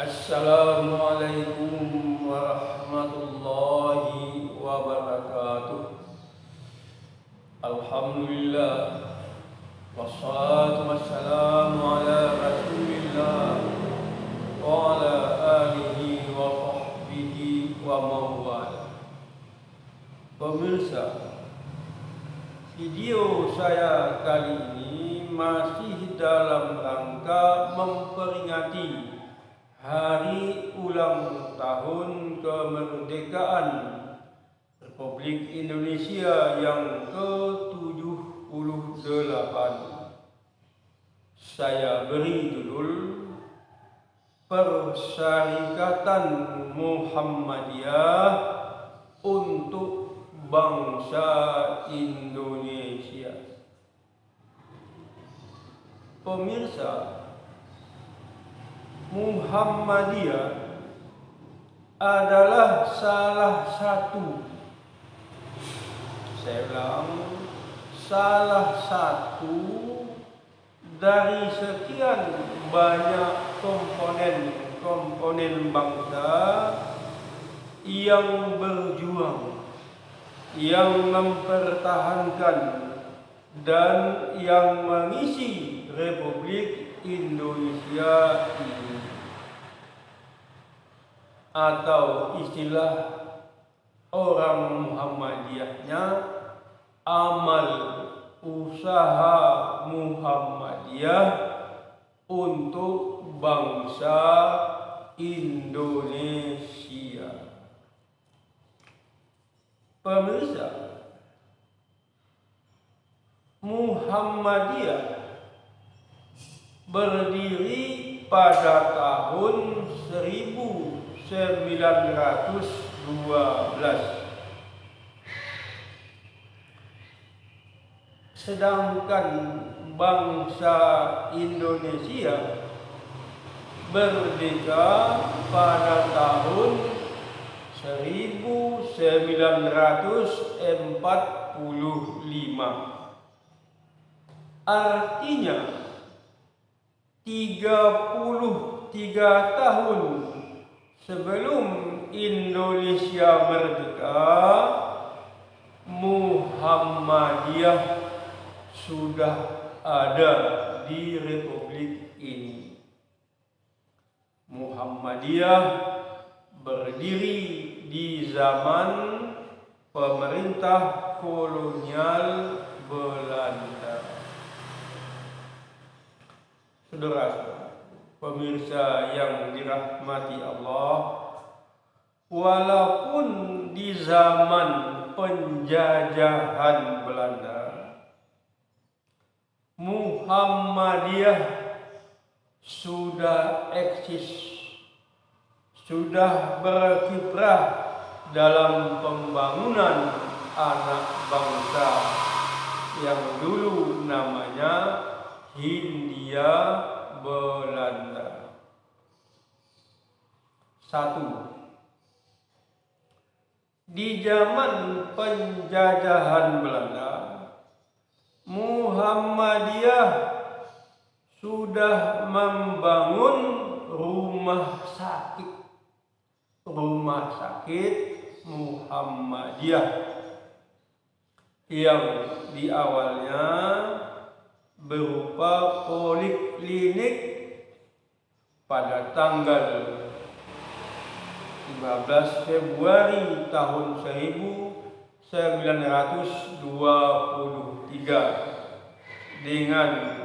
Assalamualaikum warahmatullahi wabarakatuh. Alhamdulillah, wassalatu wassalamu ala rasulillah wa ala alihi wa sahbihi wa mawala. Pemirsa, video saya kali ini masih dalam rangka memperingati Hari Ulang Tahun Kemerdekaan Republik Indonesia yang ke-78. Saya beri judul Persyarikatan Muhammadiyah untuk Bangsa Indonesia. Pemirsa, Muhammadiyah adalah salah satu dari sekian banyak komponen bangsa yang berjuang, yang mempertahankan dan yang mengisi Republik Indonesia ini, atau istilah orang Muhammadiyahnya amal usaha Muhammadiyah untuk bangsa Indonesia. Pemirsa, Muhammadiyah berdiri pada tahun 1912. Sedangkan bangsa Indonesia merdeka pada tahun 1945. Artinya 33 tahun sebelum Indonesia merdeka, Muhammadiyah sudah ada di Republik ini. Muhammadiyah berdiri di zaman pemerintah kolonial Belanda. Saudara, pemirsa yang dirahmati Allah, walaupun di zaman penjajahan Belanda, Muhammadiyah sudah eksis, sudah berkiprah dalam pembangunan anak bangsa yang dulu namanya Hindia Belanda. 1. Di zaman penjajahan Belanda, Muhammadiyah sudah membangun rumah sakit Muhammadiyah yang di awalnya berupa poliklinik. Pada tanggal 15 Februari tahun 1923 dengan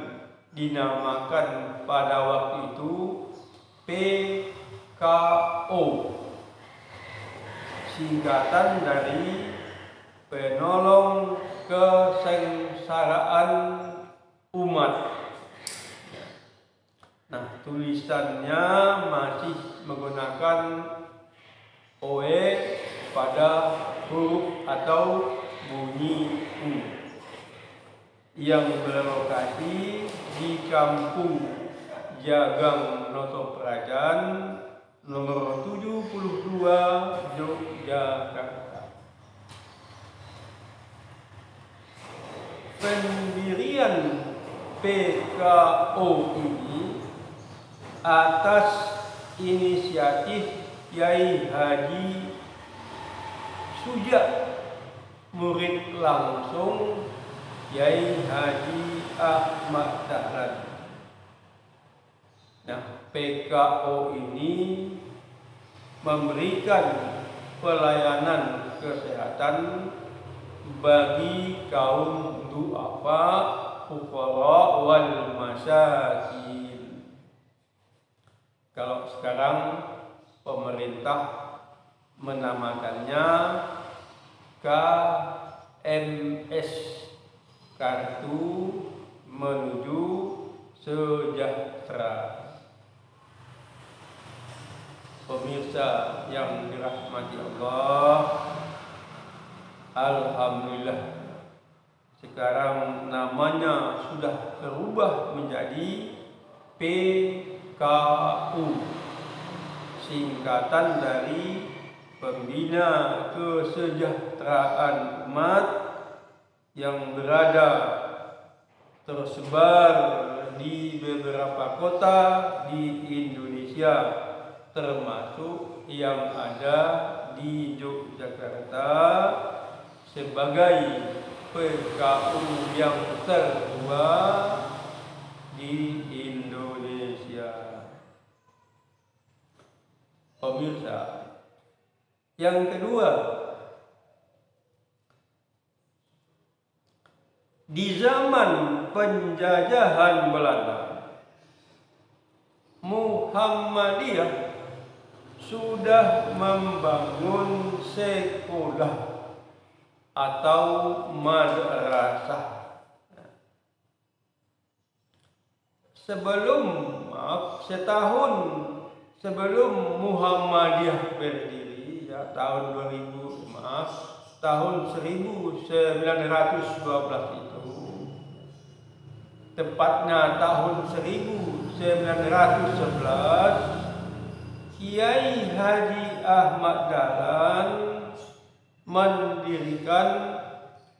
dinamakan pada waktu itu PKO, singkatan dari Penolong Kesengsaraan Umat. Nah, tulisannya masih menggunakan OE pada huruf atau bunyi U, yang berlokasi di Kampung Jagang Noto Prajan nomor 72 Yogyakarta. Pendirian PKO ini atas inisiatif Yai Haji Suja, murid langsung Yai Haji Ahmad Dahlan. Nah, PKO ini memberikan pelayanan kesehatan bagi kaum du'afa, fuqara wal masyakin. Kalau sekarang pemerintah menamakannya KMS, Kartu Menuju Sejahtera. Pemirsa yang dirahmati Allah, alhamdulillah sekarang namanya sudah berubah menjadi PKU, singkatan dari Pembina Kesejahteraan Umat, yang berada tersebar di beberapa kota di Indonesia, termasuk yang ada di Yogyakarta, sebagai PKU yang tertua di Indonesia. Pemirsa, yang kedua, di zaman penjajahan Belanda, Muhammadiyah sudah membangun sekolah atau madrasah. Setahun sebelum Muhammadiyah berdiri, ya, tahun 1912 itu, tepatnya tahun 1911, Kiai Haji Ahmad Dahlan mendirikan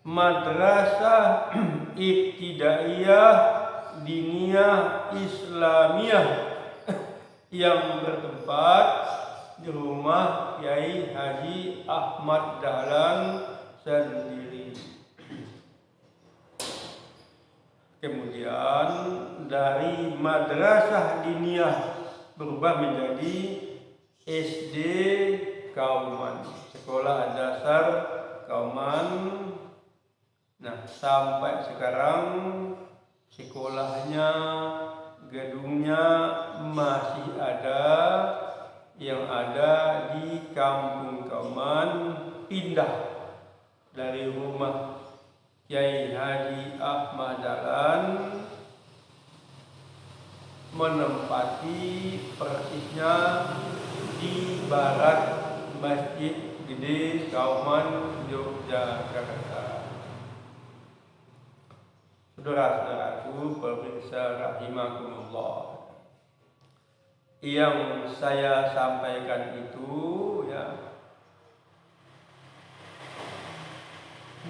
Madrasah Ibtidaiyah Diniyah Islamiyah yang bertempat di rumah Kiai Haji Ahmad Dahlan sendiri. Kemudian dari Madrasah Diniyah berubah menjadi SD Kauman, Sekolah Dasar Kauman. Nah, sampai sekarang sekolahnya, gedungnya masih ada, yang ada di Kampung Kauman, pindah dari rumah Kiai Haji Ahmad Dahlan menempati persisnya di barat Masjid Gede Kauman, Yogyakarta. Saudara-saudaraku, pemirsa rahimakumullah, yang saya sampaikan itu, ya,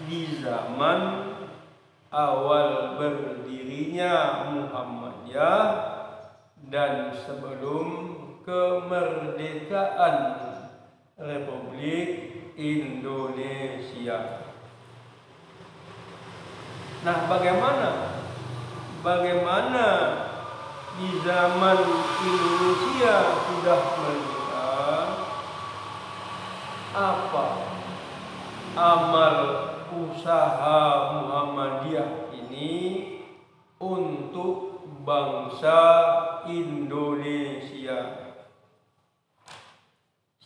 di zaman awal berdirinya Muhammadiyah dan sebelum kemerdekaan Republik Indonesia. Nah, bagaimana di zaman Indonesia sudah merdeka, apa amal usaha Muhammadiyah ini untuk bangsa Indonesia?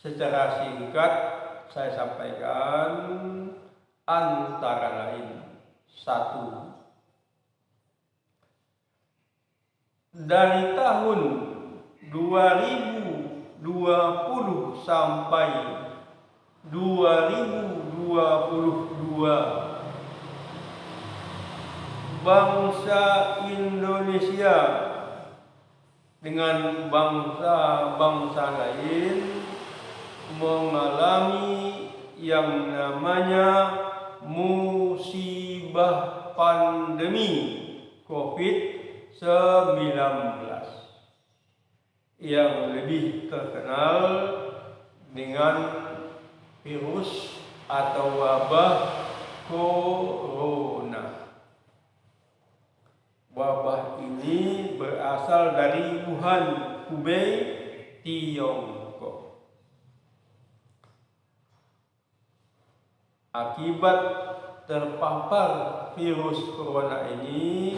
Secara singkat saya sampaikan, antara lain: 1. Dari tahun 2020 sampai 2022, bangsa Indonesia dengan bangsa-bangsa lain mengalami yang namanya musibah pandemi COVID-19. yang lebih terkenal dengan virus atau wabah corona. Wabah ini berasal dari Wuhan, Hubei, Tiongkok. Akibat terpapar virus corona ini,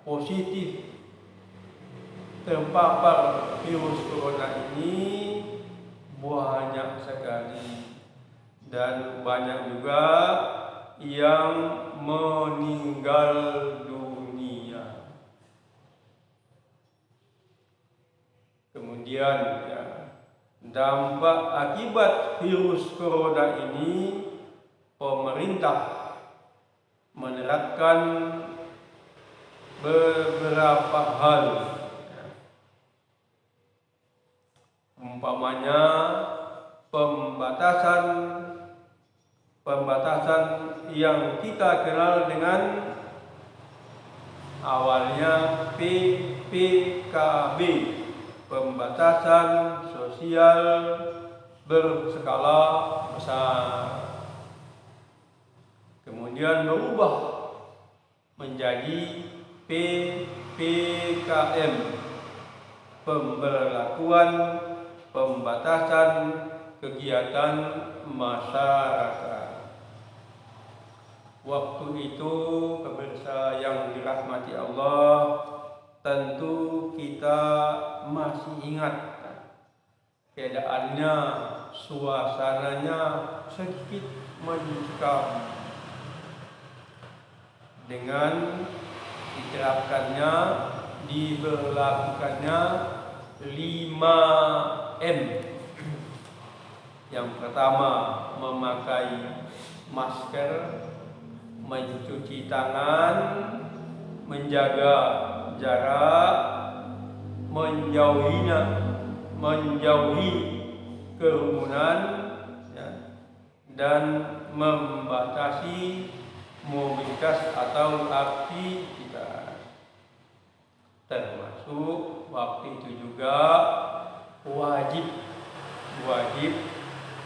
positif terpapar virus corona ini banyak sekali, dan banyak juga yang meninggal dunia. Kemudian dampak akibat virus corona ini, pemerintah menerapkan beberapa hal, umpamanya pembatasan yang kita kenal dengan awalnya PPKB, pembatasan sosial berskala besar. Kemudian berubah menjadi PPKM, pemberlakuan pembatasan kegiatan masyarakat. Waktu itu, pemirsa yang dirahmati Allah, tentu kita masih ingat keadaannya, suasananya sedikit mencekam. Dengan diterapkannya, diberlakukannya 5M. Yang pertama, memakai masker, mencuci tangan, menjaga jarak, menjauhi kerumunan, dan membatasi mobilitas atau aktivitas. Termasuk waktu itu juga wajib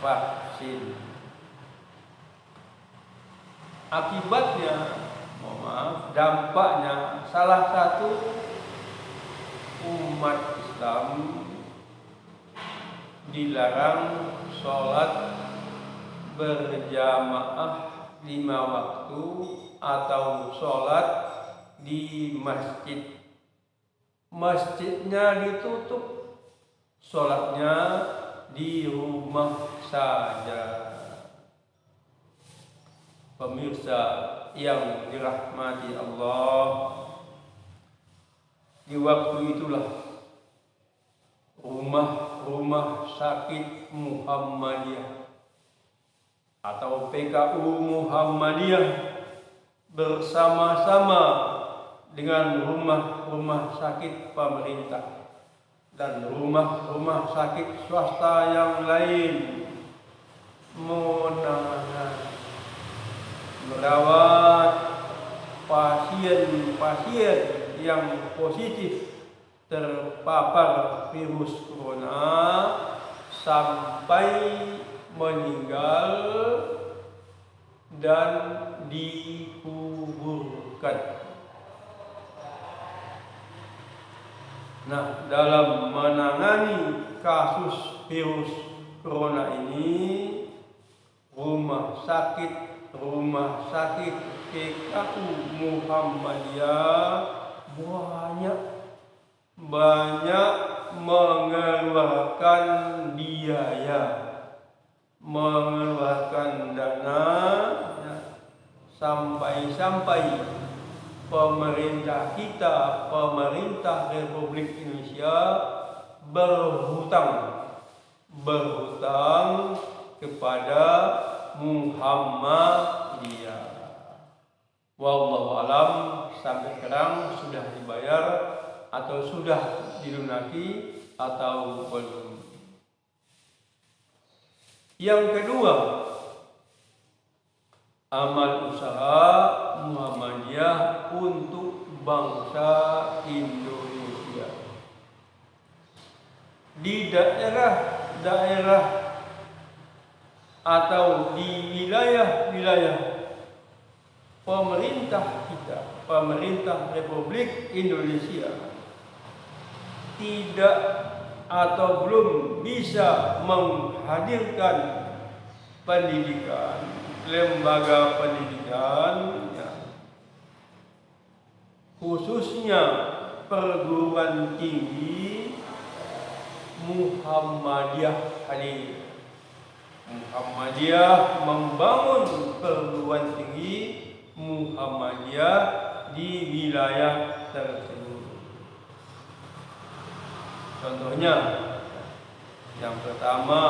vaksin. Akibatnya, dampaknya, salah satu umat Islam dilarang sholat berjamaah 5 waktu atau sholat di masjid. Masjidnya ditutup, sholatnya di rumah saja. Pemirsa yang dirahmati Allah, di waktu itulah rumah sakit Muhammadiyah atau PKU Muhammadiyah bersama-sama dengan rumah sakit pemerintah dan rumah sakit swasta yang lain merawat pasien-pasien yang positif terpapar virus corona sampai meninggal dan dikuburkan. Nah, dalam menangani kasus virus corona ini, rumah sakit PKU Muhammadiyah banyak mengeluarkan biaya, mengeluarkan dana, sampai pemerintah Republik Indonesia berhutang kepada Muhammadiyah. Wallahu alam, sampai sekarang sudah dibayar atau sudah dilunasi atau belum. Yang kedua, amal usaha Muhammadiyah untuk bangsa Indonesia. di daerah-daerah atau di wilayah-wilayah pemerintah kita, pemerintah Republik Indonesia tidak atau belum bisa menghadirkan pendidikan, lembaga pendidikan, ya, khususnya perguruan tinggi Muhammadiyah hadir. Muhammadiyah membangun perguruan tinggi Muhammadiyah di wilayah tersebut. Contohnya, yang pertama,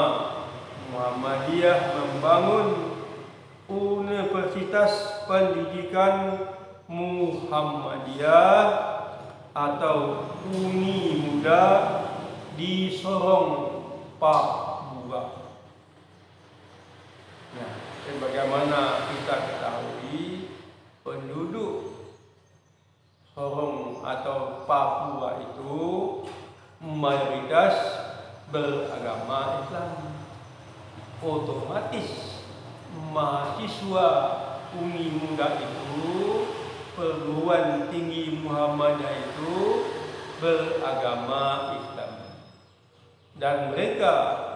Muhammadiyah membangun Universitas Pendidikan Muhammadiyah atau Uni Muda di Sorong, Papua. Nah, sebagaimana kita ketahui, penduduk Sorong atau Papua itu mayoritas beragama Islam. Otomatis mahasiswa Uni Muda itu, perguruan tinggi Muhammadiyah itu beragama Islam. Dan mereka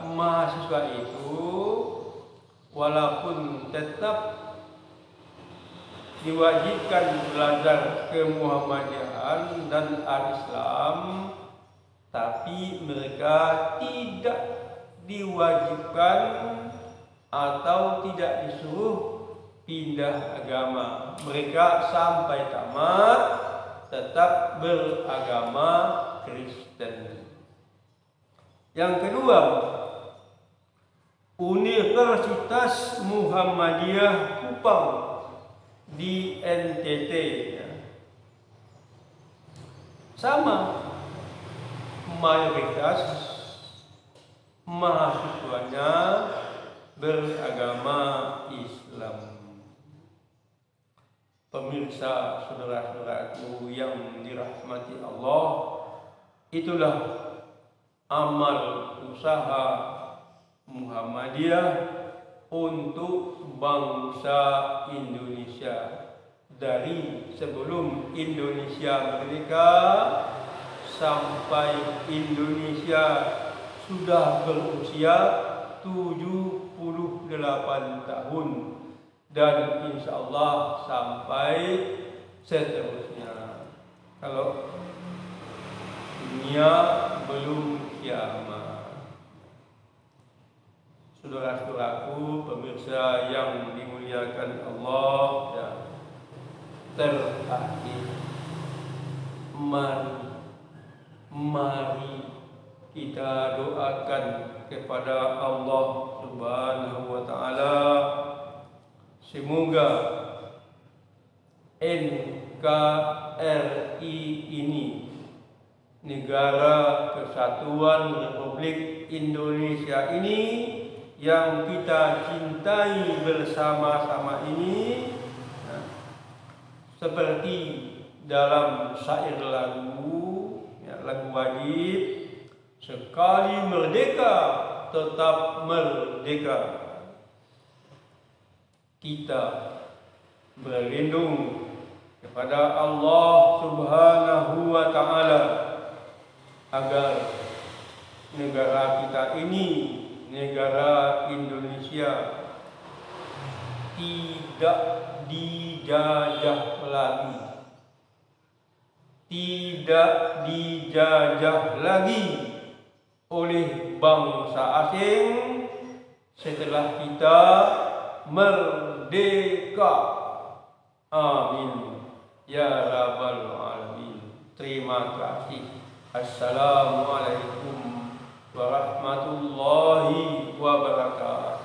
mahasiswa itu walaupun tetap diwajibkan belajar kemuhammadiyahan dan al-Islam, tapi mereka tidak diwajibkan atau tidak disuruh pindah agama. Mereka sampai tamat tetap beragama Kristen. Yang kedua, Universitas Muhammadiyah Kupang di NTT, sama, mayoritas mahasiswanya beragama Islam. Pemirsa, saudara-saudaraku yang dirahmati Allah, itulah amal usaha Muhammadiyah untuk bangsa Indonesia dari sebelum Indonesia merdeka sampai Indonesia sudah berusia 78 tahun dan insya Allah sampai seterusnya kalau dunia belum kiamat. Saudara-saudaraku, pemirsa yang dimuliakan Allah, ya, terakhir, mari kita doakan kepada Allah Subhanahu wa Ta'ala, semoga NKRI ini, Negara Kesatuan Republik Indonesia ini, yang kita cintai bersama-sama ini, nah, seperti dalam syair lagu, ya, lagu wajib, sekali merdeka tetap merdeka. Kita berlindung kepada Allah Subhanahu wa Ta'ala agar negara kita ini, negara Indonesia, tidak dijajah lagi, tidak dijajah lagi oleh bangsa asing setelah kita merdeka. Amin ya rabbal alamin. Terima kasih. Assalamualaikum warahmatullahi wabarakatuh.